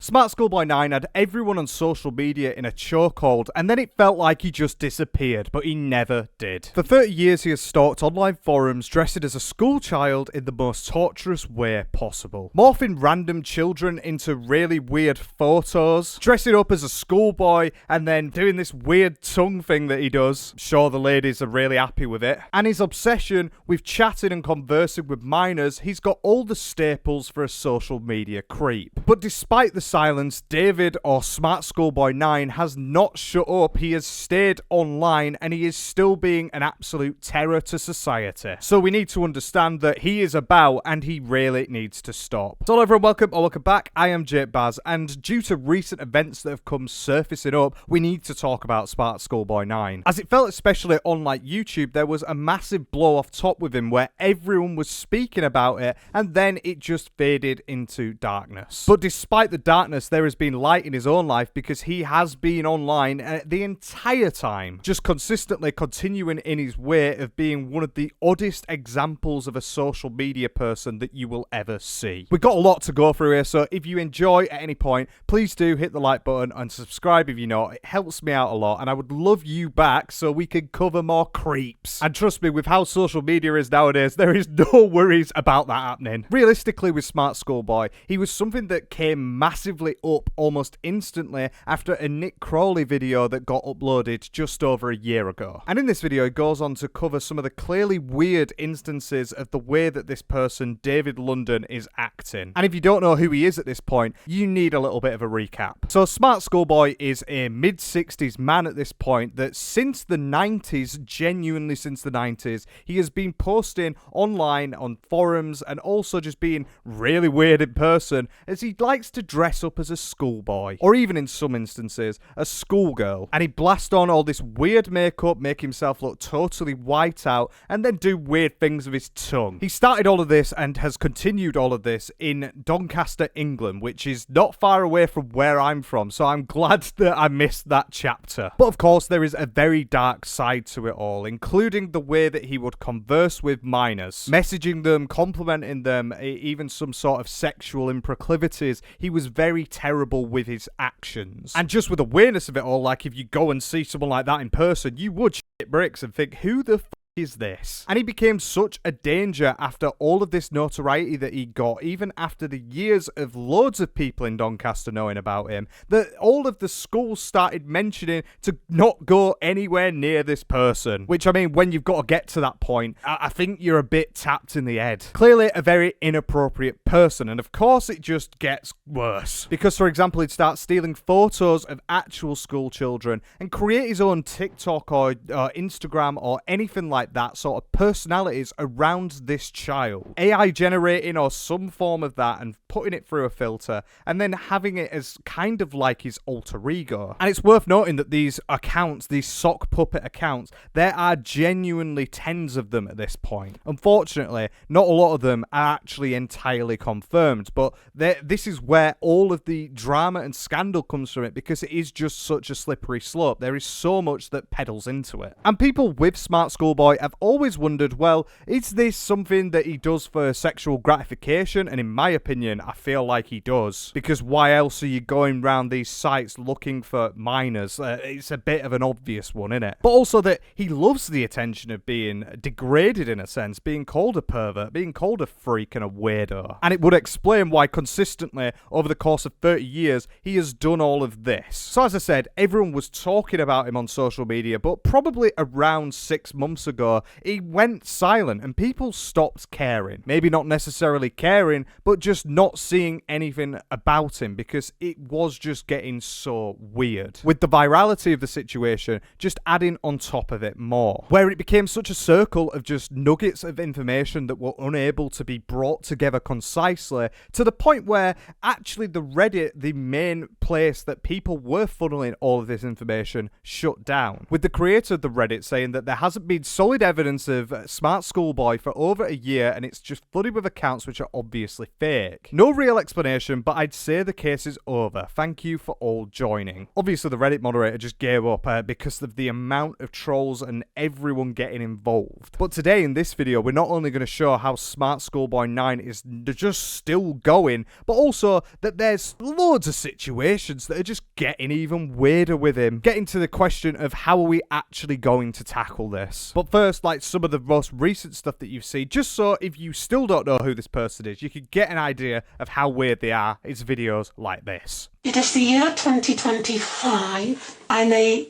Smartschoolboy9 had everyone on social media in a chokehold, and then it felt like he just disappeared, but he never did. For 30 years he has stalked online forums dressed as a school child in the most torturous way possible. Morphing random children into really weird photos, dressing up as a schoolboy, and then doing this weird tongue thing that he does. I'm sure the ladies are really happy with it. And his obsession with chatting and conversing with minors, he's got all the staples for a social media creep. But despite the silence, David, or Smartschoolboy9, has not shut up. He has stayed online and he is still being an absolute terror to society. So we need to understand that he is about and he really needs to stop. So hello everyone, welcome back. I am Jake Baz, and due to recent events that have come surfacing up, we need to talk about Smartschoolboy9. As it felt, especially on like YouTube, there was a massive blow off top with him where everyone was speaking about it and then it just faded into darkness. But despite the darkness, there has been light in his own life because he has been online the entire time, just consistently continuing in his way of being one of the oddest examples of a social media person that you will ever see. We've got a lot to go through here, so if you enjoy at any point, please do hit the like button and subscribe if you're not. It helps me out a lot and I would love you back so we can cover more creeps. And trust me, with how social media is nowadays, there is no worries about that happening. Realistically, with Smartschoolboy, he was something that came massively up almost instantly after a Nick Crowley video that got uploaded just over a year ago. And in this video, it goes on to cover some of the clearly weird instances of the way that this person, David London, is acting. And if you don't know who he is at this point, you need a little bit of a recap. So Smartschoolboy is a mid-60s man at this point that since the 90s, genuinely since the 90s, he has been posting online on forums and also just being really weird in person, as he likes to dress up as a schoolboy, or even in some instances, a schoolgirl. And he blasts on all this weird makeup, make himself look totally white out, and then do weird things with his tongue. He started all of this and has continued all of this in Doncaster, England, which is not far away from where I'm from, so I'm glad that I missed that chapter. But of course, there is a very dark side to it all, including the way that he would converse with minors, messaging them, complimenting them, even some sort of sexual proclivities. He was very terrible with his actions. And just with awareness of it all, like if you go and see someone like that in person, you would shit bricks and think, who the is this? And he became such a danger after all of this notoriety that he got, even after the years of loads of people in Doncaster knowing about him, that all of the schools started mentioning to not go anywhere near this person. Which, I mean, when you've got to get to that point, I think you're a bit tapped in the head. Clearly a very inappropriate person, and of course it just gets worse. Because, for example, he'd start stealing photos of actual school children and create his own TikTok or Instagram or anything like that sort of personalities around this child. AI generating or some form of that and putting it through a filter and then having it as kind of like his alter ego. And it's worth noting that these accounts, these sock puppet accounts, there are genuinely tens of them at this point. Unfortunately, not a lot of them are actually entirely confirmed, but this is where all of the drama and scandal comes from it, because it is just such a slippery slope. There is so much that peddles into it. And people with Smartschoolboy I've always wondered, well, is this something that he does for sexual gratification? And in my opinion, I feel like he does. Because why else are you going around these sites looking for minors? It's a bit of an obvious one, isn't it? But also that he loves the attention of being degraded in a sense, being called a pervert, being called a freak and a weirdo. And it would explain why consistently over the course of 30 years, he has done all of this. So as I said, everyone was talking about him on social media, but probably around 6 months ago, he went silent and people stopped caring. Maybe not necessarily caring, but just not seeing anything about him because it was just getting so weird. With the virality of the situation, just adding on top of it more. Where it became such a circle of just nuggets of information that were unable to be brought together concisely, to the point where actually the Reddit, the main place that people were funneling all of this information, shut down. With the creator of the Reddit saying that there hasn't been social solid evidence of Smart Schoolboy for over a year, and it's just flooded with accounts which are obviously fake. No real explanation, but I'd say the case is over. Thank you for all joining. Obviously, the Reddit moderator just gave up because of the amount of trolls and everyone getting involved. But today in this video, we're not only going to show how Smart Schoolboy9 is just still going, but also that there's loads of situations that are just getting even weirder with him. Getting to the question of how are we actually going to tackle this. But first, like some of the most recent stuff that you've seen, just so if you still don't know who this person is, you could get an idea of how weird they are. It's videos like this. It is the year 2025. I'm a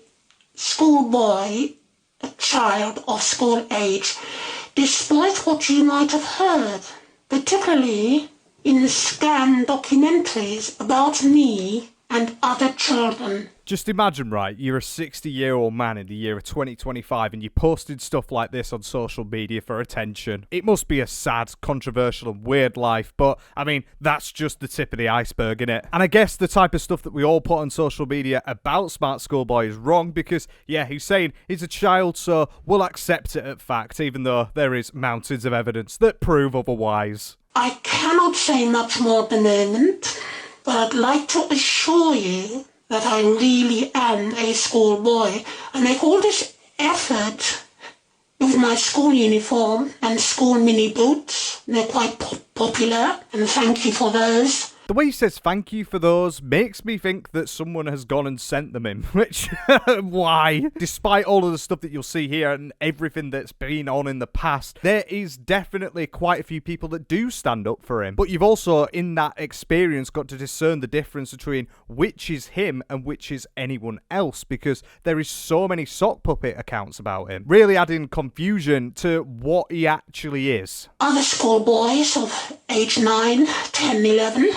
schoolboy, a child of school age, despite what you might have heard, particularly in the scam documentaries about me and other children. Just imagine, right, you're a 60-year-old man in the year of 2025 and you posted stuff like this on social media for attention. It must be a sad, controversial and weird life, but, I mean, that's just the tip of the iceberg, innit? And I guess the type of stuff that we all put on social media about Smart Schoolboy is wrong because, yeah, he's saying he's a child, so we'll accept it at fact, even though there is mountains of evidence that prove otherwise. I cannot say much more at the moment, but I'd like to assure you that I really am a schoolboy. I make all this effort with my school uniform and school mini boots. They're quite popular, and thank you for those. The way he says thank you for those makes me think that someone has gone and sent them him, which, why? Despite all of the stuff that you'll see here and everything that's been on in the past, there is definitely quite a few people that do stand up for him. But you've also, in that experience, got to discern the difference between which is him and which is anyone else, because there is so many sock puppet accounts about him, really adding confusion to what he actually is. Other schoolboys of age 9, 10, 11...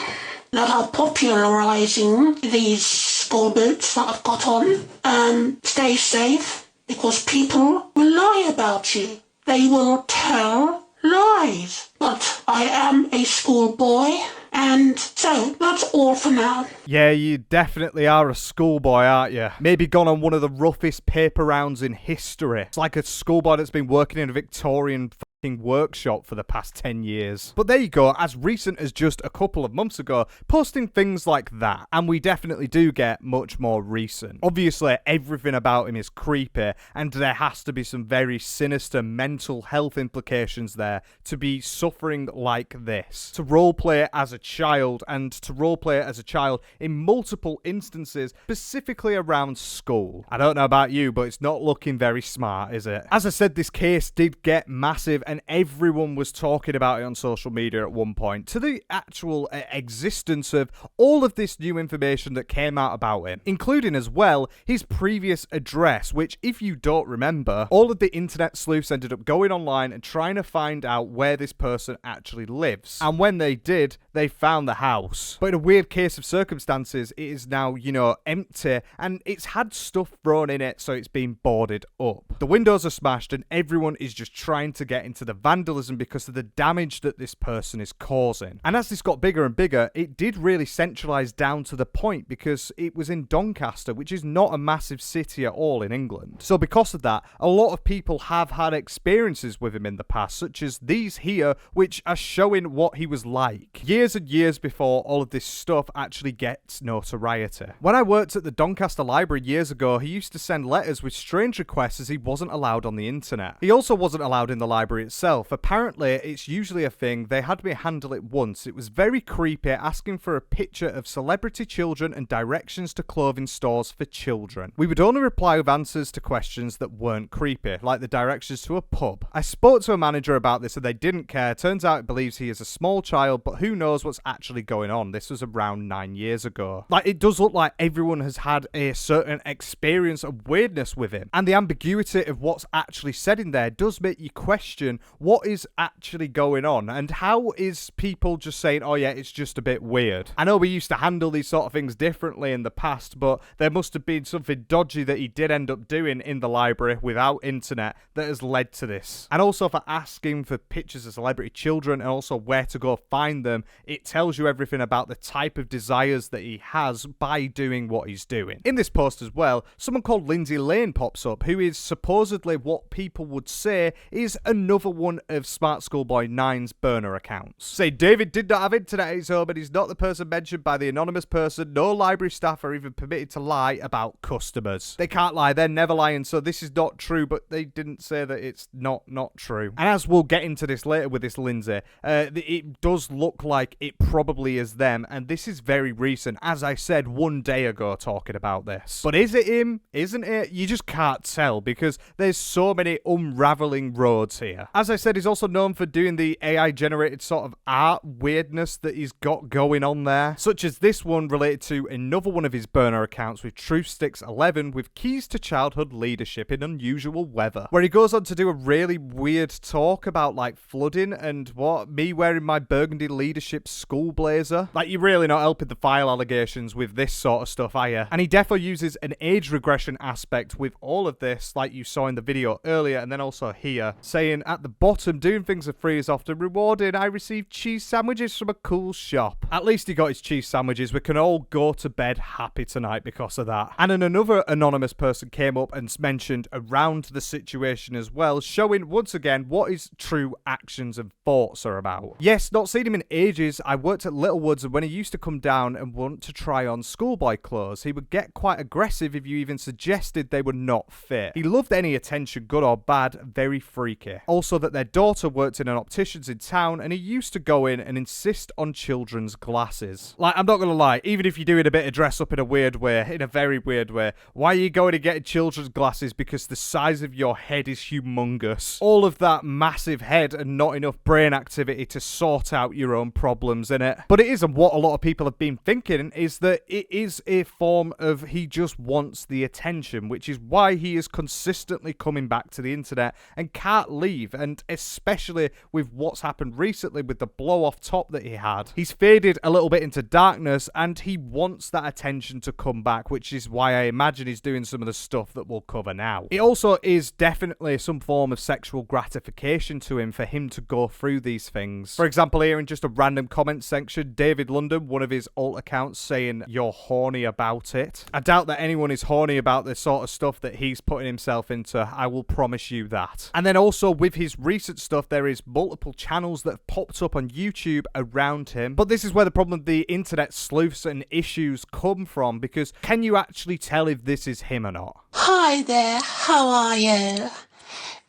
that are popularising these school boots that I've got on. Stay safe, because people will lie about you. They will tell lies. But I am a schoolboy, and so that's all for now. Yeah, you definitely are a schoolboy, aren't you? Maybe gone on one of the roughest paper rounds in history. It's like a schoolboy that's been working in a Victorian workshop for the past 10 years. But there you go, as recent as just a couple of months ago, posting things like that, and we definitely do get much more recent. Obviously, everything about him is creepy, and there has to be some very sinister mental health implications there to be suffering like this. To roleplay as a child, and to roleplay as a child in multiple instances, specifically around school. I don't know about you, but it's not looking very smart, is it? As I said, this case did get massive, and everyone was talking about it on social media at one point, to the actual existence of all of this new information that came out about him, including as well his previous address, which, if you don't remember, all of the internet sleuths ended up going online and trying to find out where this person actually lives. And when they did, they found the house. But in a weird case of circumstances, it is now, you know, empty, and it's had stuff thrown in it, so it's been boarded up. The windows are smashed, and everyone is just trying to get into the vandalism because of the damage that this person is causing. And as this got bigger and bigger, it did really centralise down to the point, because it was in Doncaster, which is not a massive city at all in England. So because of that, a lot of people have had experiences with him in the past, such as these here, which are showing what he was like years and years before all of this stuff actually gets notoriety. When I worked at the Doncaster Library years ago, he used to send letters with strange requests, as he wasn't allowed on the internet. He also wasn't allowed in the library itself. Apparently, it's usually a thing. They had me handle it once. It was very creepy, asking for a picture of celebrity children and directions to clothing stores for children. We would only reply with answers to questions that weren't creepy, like the directions to a pub. I spoke to a manager about this and they didn't care. Turns out it believes he is a small child, but who knows what's actually going on. This was around 9 years ago. Like, it does look like everyone has had a certain experience of weirdness with him, and the ambiguity of what's actually said in there does make you question what is actually going on, and how is people just saying, oh yeah, it's just a bit weird. I know we used to handle these sort of things differently in the past, but there must have been something dodgy that he did end up doing in the library without internet that has led to this. And also for asking for pictures of celebrity children and also where to go find them, it tells you everything about the type of desires that he has by doing what he's doing. In this post as well, someone called Lindsay Lane pops up, who is supposedly what people would say is another one of Smartschoolboy9's burner accounts. Say David did not have internet at his home and he's not the person mentioned by the anonymous person. No library staff are even permitted to lie about customers. They can't lie, they're never lying, so this is not true, but they didn't say that it's not true. And as we'll get into this later with this Lindsay, it does look like it probably is them, and this is very recent, as I said 1 day ago talking about this. But is it him? Isn't it? You just can't tell because there's so many unraveling roads here. As I said, he's also known for doing the AI generated sort of art weirdness that he's got going on there, such as this one related to another one of his burner accounts with Truthsticks11 with keys to childhood leadership in unusual weather, where he goes on to do a really weird talk about like flooding and me wearing my burgundy leadership school blazer. Like, you're really not helping the file allegations with this sort of stuff, are you? And he definitely uses an age regression aspect with all of this, like you saw in the video earlier and then also here, saying at the bottom, doing things for free is often rewarding. I received cheese sandwiches from a cool shop. At least he got his cheese sandwiches. We can all go to bed happy tonight because of that. And then another anonymous person came up and mentioned around the situation as well, showing once again what his true actions and thoughts are about. Yes, not seen him in ages. I worked at Littlewoods, and when he used to come down and want to try on schoolboy clothes, he would get quite aggressive if you even suggested they were not fit. He loved any attention, good or bad, very freaky. Also that their daughter worked in an optician's in town, and he used to go in and insist on children's glasses. Like, I'm not gonna lie, even if you're doing a bit of dress up in a weird way, in a very weird way, why are you going to get children's glasses? Because the size of your head is humongous. All of that massive head and not enough brain activity to sort out your own problems, innit? But it isn't what a lot of people have been thinking, is that it is a form of he just wants the attention, which is why he is consistently coming back to the internet and can't leave, and especially with what's happened recently with the blow off top that he had. He's faded a little bit into darkness and he wants that attention to come back, which is why I imagine he's doing some of the stuff that we'll cover now. It also is definitely some form of sexual gratification to him for him to go through these things. For example, here in just a random comment section, David London, one of his alt accounts, saying you're horny about it. I doubt that anyone is horny about the sort of stuff that he's putting himself into, I will promise you that. And then also with his recent stuff, there is multiple channels that have popped up on YouTube around him. But this is where the problem of the internet sleuths and issues come from, because can you actually tell if this is him or not? Hi there, how are you?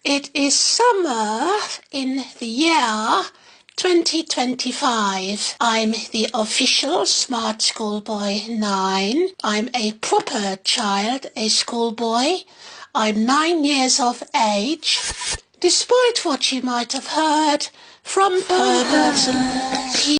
It is summer in the year 2025. I'm the official Smart Schoolboy 9. I'm a proper child, a schoolboy. I'm 9 years of age. Despite what you might have heard from perverts and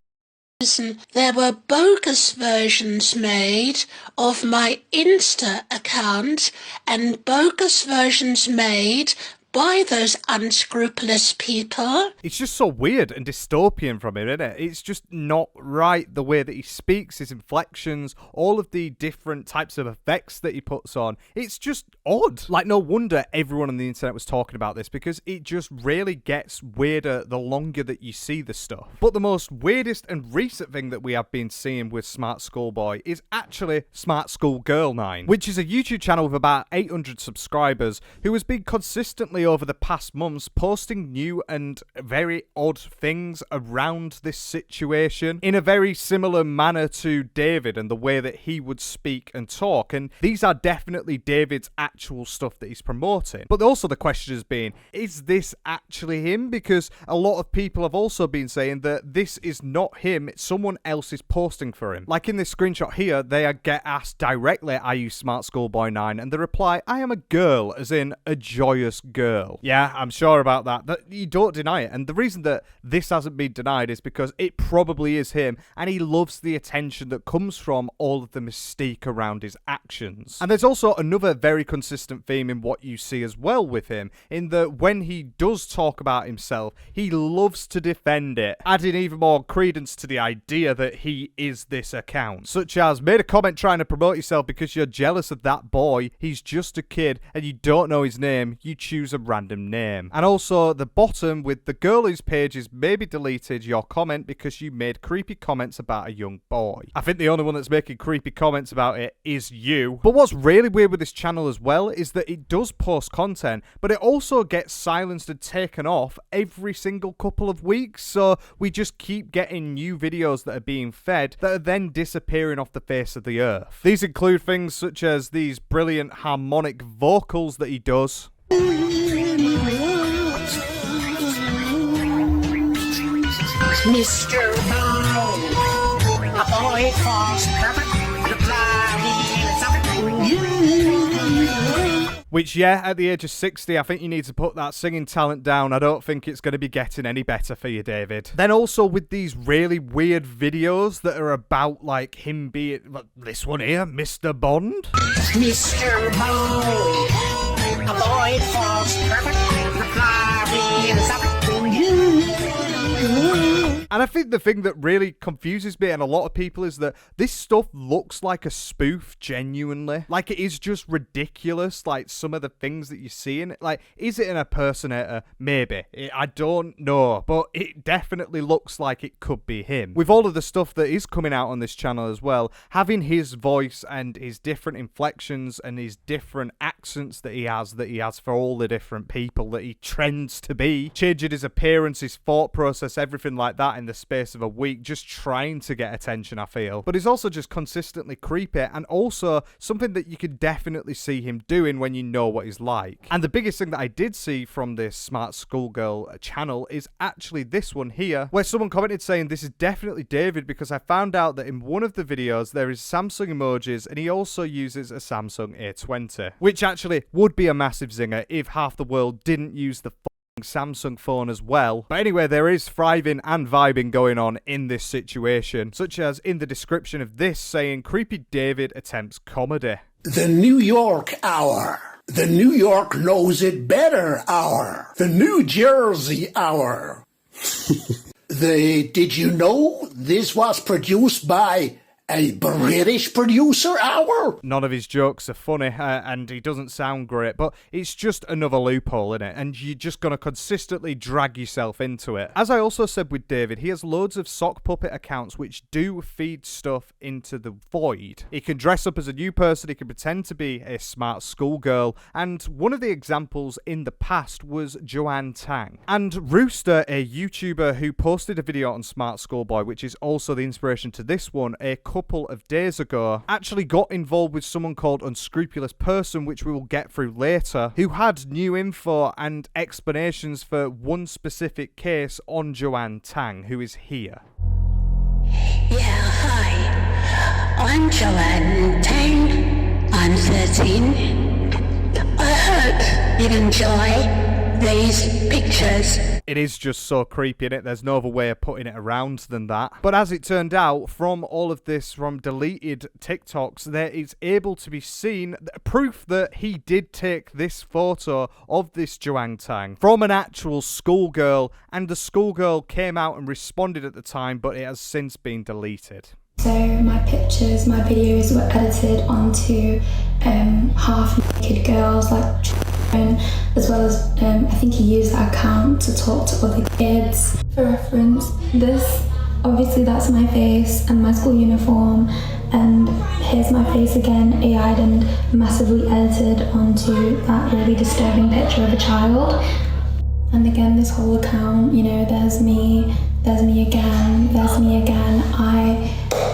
there were bogus versions made of my Insta account and bogus versions made by those unscrupulous people. It's just so weird and dystopian from him, isn't it? It's just not right, the way that he speaks, his inflections, all of the different types of effects that he puts on. It's just odd. Like, no wonder everyone on the internet was talking about this, because it just really gets weirder the longer that you see the stuff. But the most weirdest and recent thing that we have been seeing with Smart Schoolboy is actually Smart Schoolgirl 9, which is a YouTube channel with about 800 subscribers who has been consistently over the past months posting new and very odd things around this situation in a very similar manner to David and the way that he would speak and talk. And these are definitely David's actual stuff that he's promoting. But also the question has been, is this actually him? Because a lot of people have also been saying that this is not him, someone else is posting for him. Like in this screenshot here, they get asked directly, are you Smart Schoolboy 9? And the reply, I am a girl, as in a joyous girl. girl. Yeah, I'm sure about that. You don't deny it. And the reason that this hasn't been denied is because it probably is him, and he loves the attention that comes from all of the mystique around his actions. And there's also another very consistent theme in what you see as well with him, in that when he does talk about himself, he loves to defend it, adding even more credence to the idea that he is this account. Such as, made a comment trying to promote yourself because you're jealous of that boy, he's just a kid and you don't know his name, you choose a random name. And also the bottom with the girl whose page is maybe deleted your comment because you made creepy comments about a young boy. I think the only one that's making creepy comments about it is you. But what's really weird with this channel as well is that it does post content, but it also gets silenced and taken off every single couple of weeks, so we just keep getting new videos that are being fed that are then disappearing off the face of the earth. These include things such as these brilliant harmonic vocals that he does. Mr. Bow, a boy falls perfect, Which, yeah, at the age of 60, I think you need to put that singing talent down. I don't think it's going to be getting any better for you, David. Then also with these really weird videos that are about, like, him being... this one here, Mr. Bond. Mr. Bow, a boy falls perfect, And I think the thing that really confuses me and a lot of people is that this stuff looks like a spoof, genuinely. Like, it is just ridiculous, like, some of the things that you see in it. Like, is it an impersonator? Maybe. I don't know, but it definitely looks like it could be him. With all of the stuff that is coming out on this channel as well, having his voice and his different inflections and his different accents that he has for all the different people that he trends to be, changing his appearance, his thought process, everything like that in the space of a week, just trying to get attention, I feel. But he's also just consistently creepy, and also something that you can definitely see him doing when you know what he's like. And the biggest thing that I did see from this Smart Schoolgirl channel is actually this one here, where someone commented saying, this is definitely David, because I found out that in one of the videos there is Samsung emojis, and he also uses a Samsung A20, which actually would be a massive zinger if half the world didn't use the Samsung phone as well. But anyway, there is thriving and vibing going on in this situation, such as in the description of this saying, Creepy David attempts comedy. The New York Hour. The New York Knows It Better Hour. The New Jersey Hour. Did you know this was produced by a British producer hour? None of his jokes are funny, and he doesn't sound great, but it's just another loophole, innit? And you're just gonna consistently drag yourself into it. As I also said with David, he has loads of sock puppet accounts which do feed stuff into the void. He can dress up as a new person, he can pretend to be a smart schoolgirl, and one of the examples in the past was Joanne Tang. And Rooster, a YouTuber who posted a video on Smart Schoolboy, which is also the inspiration to this one, a couple of days ago, actually got involved with someone called Unscrupulous Person, which we will get through later, who had new info and explanations for one specific case on Joanne Tang, who is here. Yeah, hi. I'm Joanne Tang. I'm 13. I hope you enjoy these pictures. It is just so creepy, innit? There's no other way of putting it around than that. But as it turned out, from all of this, from deleted TikToks, there is able to be seen proof that he did take this photo of this Joanne Tang from an actual schoolgirl, and the schoolgirl came out and responded at the time, but it has since been deleted. So my pictures, my videos were edited onto half-naked girls, like as well as I think he used that account to talk to other kids. For reference, this, obviously that's my face and my school uniform, and here's my face again, AI'd and massively edited onto that really disturbing picture of a child. And again, this whole account, you know, there's me again,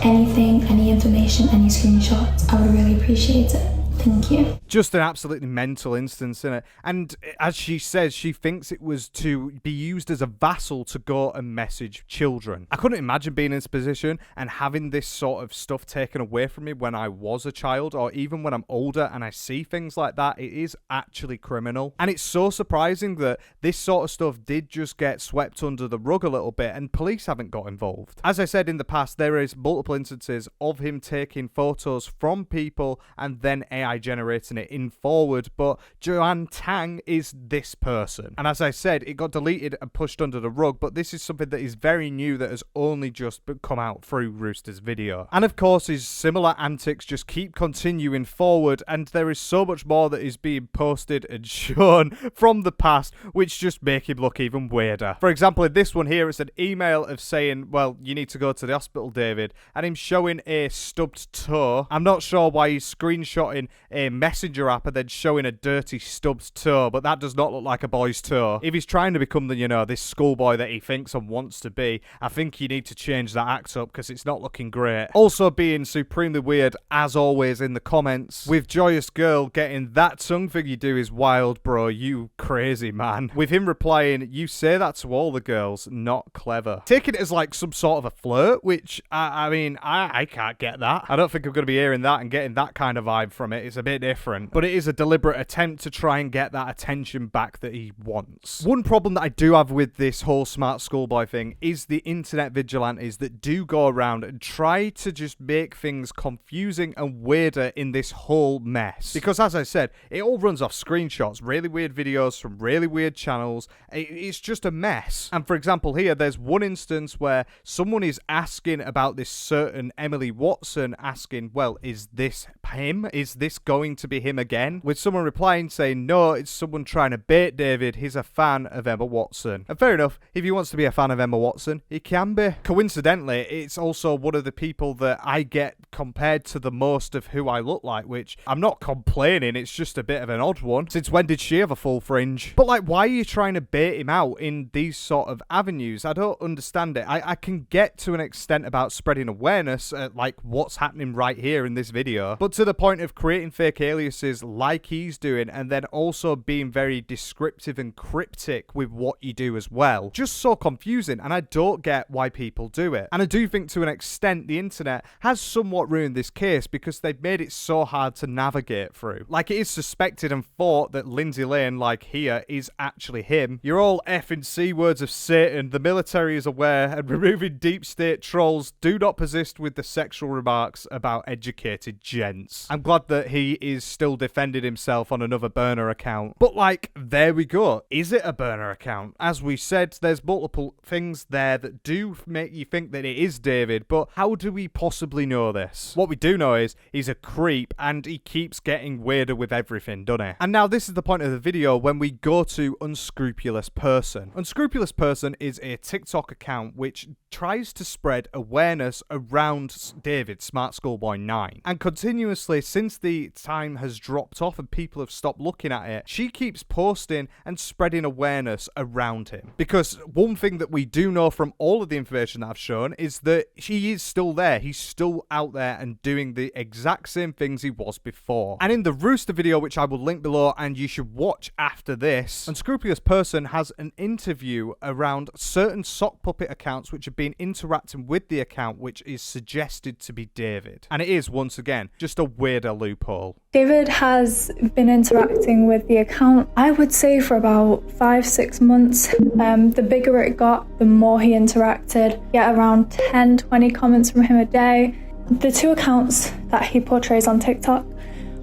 anything, any information, any screenshots, I would really appreciate it. Thank you. Just an absolutely mental instance, isn't it? And as she says, she thinks it was to be used as a vassal to go and message children. I couldn't imagine being in this position and having this sort of stuff taken away from me when I was a child, or even when I'm older and I see things like that. It is actually criminal. And it's so surprising that this sort of stuff did just get swept under the rug a little bit and police haven't got involved. As I said in the past, there is multiple instances of him taking photos from people and then AI generating it in forward, but Joanne Tang is this person. And as I said, it got deleted and pushed under the rug, but this is something that is very new that has only just come out through Rooster's video. And of course, his similar antics just keep continuing forward, and there is so much more that is being posted and shown from the past, which just make him look even weirder. For example, in this one here, it's an email of saying, well, you need to go to the hospital, David, and him showing a stubbed toe. I'm not sure why he's screenshotting a messenger app and then showing a dirty stubbed toe, but that does not look like a boy's toe. If he's trying to become the, this schoolboy that he thinks and wants to be, I think you need to change that act up because it's not looking great. Also being supremely weird, as always, in the comments, with Joyous Girl getting that tongue thing you do is wild, bro, you crazy man. With him replying, you say that to all the girls, not clever. Taking it as like some sort of a flirt, which, I can't get that. I don't think I'm going to be hearing that and getting that kind of vibe from it. It's a bit different, but it is a deliberate attempt to try and get that attention back that he wants. One problem that I do have with this whole smart schoolboy thing is the internet vigilantes that do go around and try to just make things confusing and weirder in this whole mess. Because as I said, it all runs off screenshots, really weird videos from really weird channels. It's just a mess. And for example here, there's one instance where someone is asking about this certain Emily Watson, asking, well, is this him? Is this going to be him again? With someone replying saying, no, it's someone trying to bait David. He's a fan of Emma Watson. And fair enough, if he wants to be a fan of Emma Watson, he can be. Coincidentally, it's also one of the people that I get compared to the most of who I look like, which I'm not complaining, it's just a bit of an odd one. Since when did she have a full fringe? But like, why are you trying to bait him out in these sort of avenues? I don't understand it. I can get to an extent about spreading awareness, like what's happening right here in this video, but to the point of creating fake aliases like he's doing, and then also being very descriptive and cryptic with what you do as well. Just so confusing, and I don't get why people do it. And I do think to an extent the internet has somewhat ruined this case because they've made it so hard to navigate through. Like, it is suspected and thought that Lindsay Lane, like here, is actually him. You're all F and C words of Satan, the military is aware, and removing deep state trolls do not persist with the sexual remarks about educated gents. I'm glad that he is still defending himself on another burner account. But like, there we go. Is it a burner account? As we said, there's multiple things there that do make you think that it is David, but how do we possibly know this? What we do know is he's a creep and he keeps getting weirder with everything, doesn't he? And now this is the point of the video when we go to Unscrupulous Person. Unscrupulous Person is a TikTok account which tries to spread awareness around David, Smartschoolboy9. And continuously, since the time has dropped off and people have stopped looking at it, she keeps posting and spreading awareness around him. Because one thing that we do know from all of the information that I've shown is that he is still there. He's still out there and doing the exact same things he was before. And in the Rooster video, which I will link below and you should watch after this, Unscrupulous Person has an interview around certain sock puppet accounts which have been interacting with the account which is suggested to be David. And it is, once again, just a weirder loophole. David has been interacting with the account, I would say, for about 5-6 months. The bigger it got, the more he interacted. Get around 10-20 comments from him a day. The two accounts that he portrays on TikTok,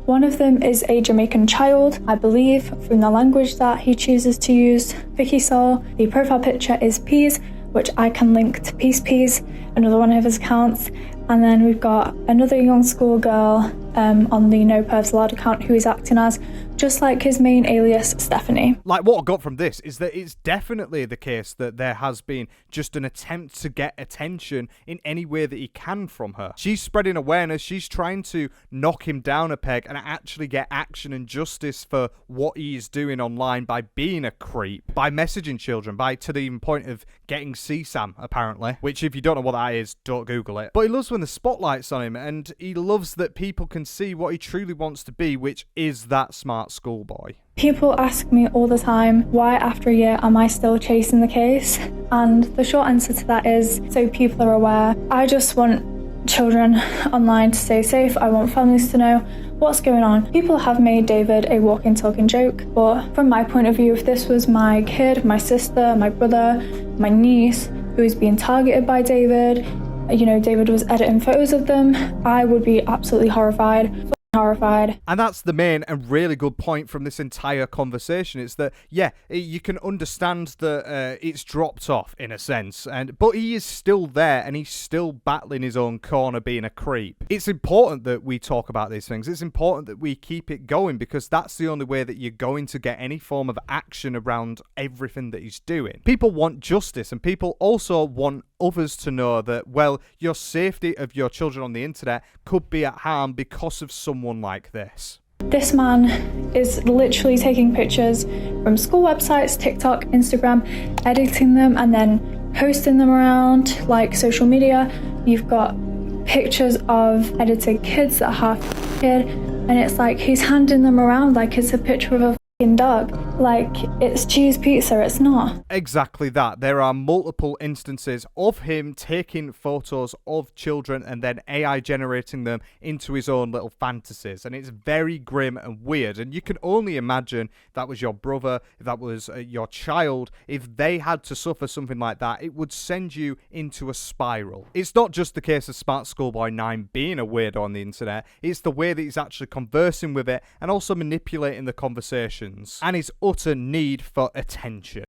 one of them is a Jamaican child, I believe, from the language that he chooses to use. Vicky Saw, the profile picture is Peas, which I can link to Peace Peas, another one of his accounts. And then we've got another young schoolgirl on the No Pervs Allowed account who he's acting as, just like his main alias, Stephanie. Like, what I got from this is that it's definitely the case that there has been just an attempt to get attention in any way that he can from her. She's spreading awareness, she's trying to knock him down a peg and actually get action and justice for what he is doing online by being a creep, by messaging children, to the point of getting CSAM, apparently, which if you don't know what that is, don't Google it. But he loves when the spotlight's on him, and he loves that people can see what he truly wants to be, which is that smart schoolboy. People ask me all the time, why after a year am I still chasing the case? And the short answer to that is so people are aware. I just want children online to stay safe. I want families to know what's going on. People have made David a walking, talking joke, but from my point of view, if this was my kid, my sister, my brother, my niece, who is being targeted by David, David was editing photos of them, I would be absolutely horrified. And that's the main and really good point from this entire conversation. It's that, yeah, you can understand that it's dropped off in a sense, but he is still there and he's still battling his own corner being a creep. It's important that we talk about these things. It's important that we keep it going, because that's the only way that you're going to get any form of action around everything that he's doing. People want justice, and people also want others to know that, well, your safety of your children on the internet could be at harm because of someone like this. This man is literally taking pictures from school websites, TikTok, Instagram, editing them and then posting them around like social media. You've got pictures of edited kids that are half kid, and it's like he's handing them around like it's a picture of a dog. Like it's cheese pizza, it's not. Exactly that. There are multiple instances of him taking photos of children and then AI generating them into his own little fantasies, and it's very grim and weird. And you can only imagine that was your brother, if that was your child, if they had to suffer something like that, it would send you into a spiral. It's not just the case of Smartschoolboy9 being a weirdo on the internet, it's the way that he's actually conversing with it and also manipulating the conversation and his utter need for attention.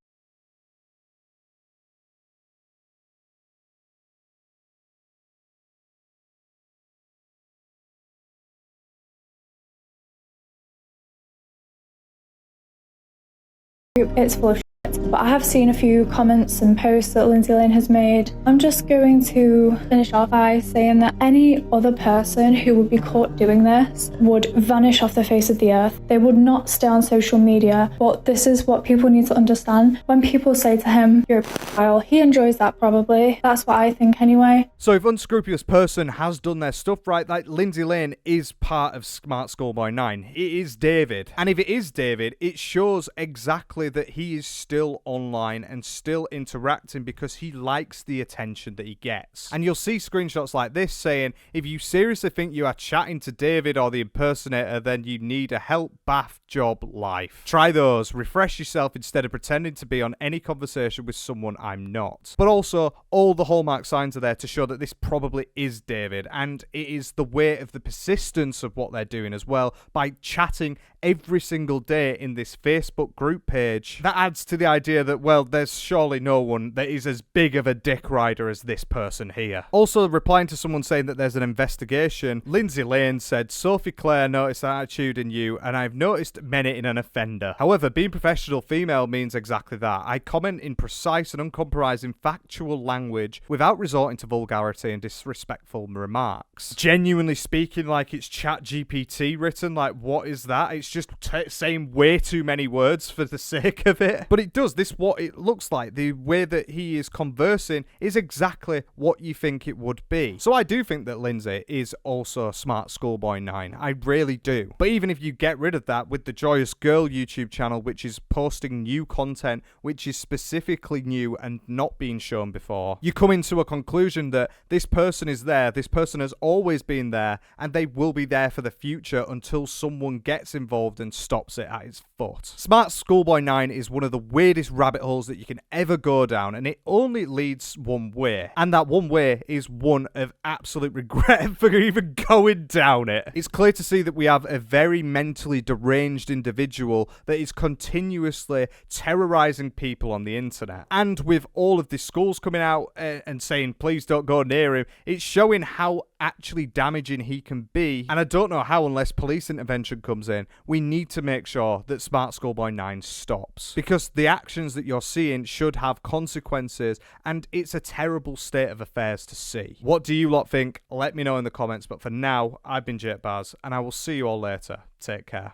It's full of shit. But I have seen a few comments and posts that Lindsay Lane has made. I'm just going to finish off by saying that any other person who would be caught doing this would vanish off the face of the earth. They would not stay on social media. But this is what people need to understand. When people say to him, you're a pedophile, he enjoys that probably. That's what I think anyway. So if unscrupulous person has done their stuff right, like Lindsay Lane is part of Smartschoolboy9. It is David. And if it is David, it shows exactly that he is still online and still interacting because he likes the attention that he gets. And you'll see screenshots like this saying, if you seriously think you are chatting to David or the impersonator, then you need a help, bath, job, life. Try those. Refresh yourself instead of pretending to be on any conversation with someone I'm not. But also, all the hallmark signs are there to show that this probably is David, and it is the weight of the persistence of what they're doing as well, by chatting every single day in this Facebook group page. That adds to the idea that, well, there's surely no one that is as big of a dick rider as this person here. Also, replying to someone saying that there's an investigation, Lindsay Lane said, Sophie Claire noticed an attitude in you, and I've noticed many in an offender. However, being professional female means exactly that. I comment in precise and uncompromising factual language without resorting to vulgarity and disrespectful remarks. Genuinely speaking, like it's ChatGPT written, like what is that? It's just saying way too many words for the sake of it. But it does. This what it looks like. The way that he is conversing is exactly what you think it would be. So I do think that Lindsay is also Smartschoolboy9. I really do. But even if you get rid of that with the Joyous Girl YouTube channel, which is posting new content, which is specifically new and not being shown before, you come into a conclusion that this person is there, this person has always been there, and they will be there for the future until someone gets involved and stops it at its foot. Smartschoolboy9 is one of the weirdest rabbit holes that you can ever go down, and it only leads one way. And that one way is one of absolute regret for even going down it. It's clear to see that we have a very mentally deranged individual that is continuously terrorizing people on the internet. And with all of the schools coming out and saying, please don't go near him, it's showing how actually damaging he can be. And I don't know how, unless police intervention comes in, we need to make sure that Smartschoolboy9 stops. Because the actions that you're seeing should have consequences, and it's a terrible state of affairs to see. What do you lot think? Let me know in the comments. But for now, I've been Jake Baz, and I will see you all later. Take care.